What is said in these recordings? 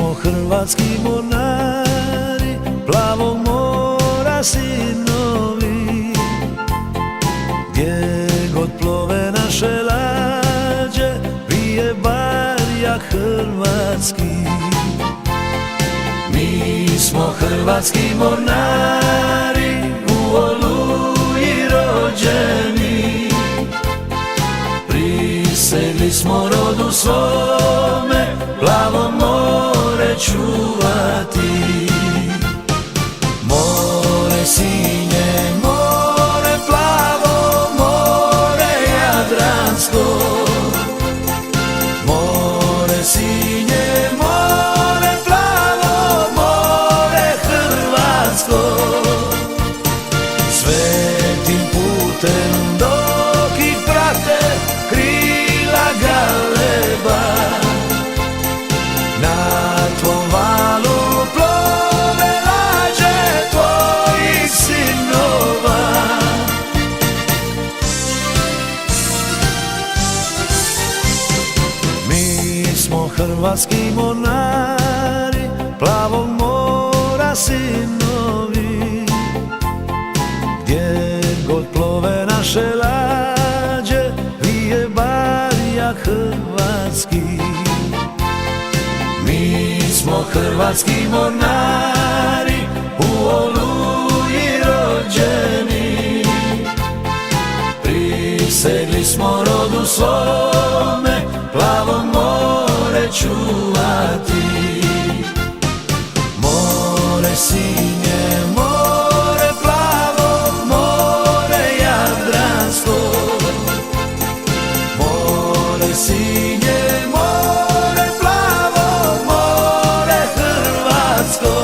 smo hrvatski mornari, plavog mora sinovi. Gdje god plove naše lađe, vije barjak hrvatski. Mi smo hrvatski mornari, u Oluji rođeni. Prisegli smo rodu svome, plavo more čuvati. More sinje, more plavo, more jadransko. More sinje, more plavo, more hrvatsko. Svetim putem dok ih prate krila galeba, na tvom valu plove lađe tvojih sinova. Mi smo hrvatski mornari, plavog mora sinovi. Gdje god plove naše lađe, vije barjak hrvatski. Mi smo hrvatski mornari, u Oluji rođeni. Prisegli smo rodu svome, plavo more čuvati. More sinje, more plavo, more jadransko. More sinje, more plavo, more hrvatsko.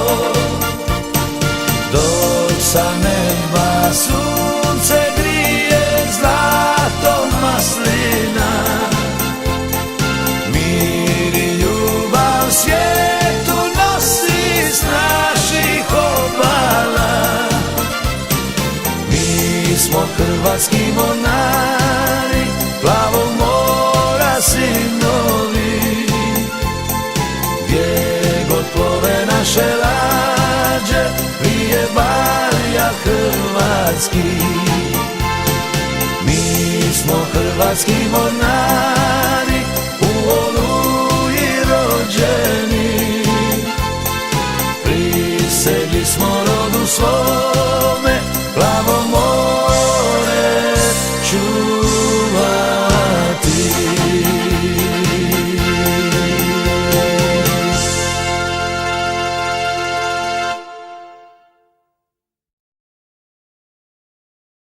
Dok sa neba sunce grije zlatom maslina, mir i ljubav svijetu nosi s naših obala. Mi smo hrvatski mornari, plavog mora sinovi. Gdje god plove naše lađe, vije barjak hrvatski. Mi smo hrvatski mornari, u Oluji rođeni. Prisegli smo rodu svoj,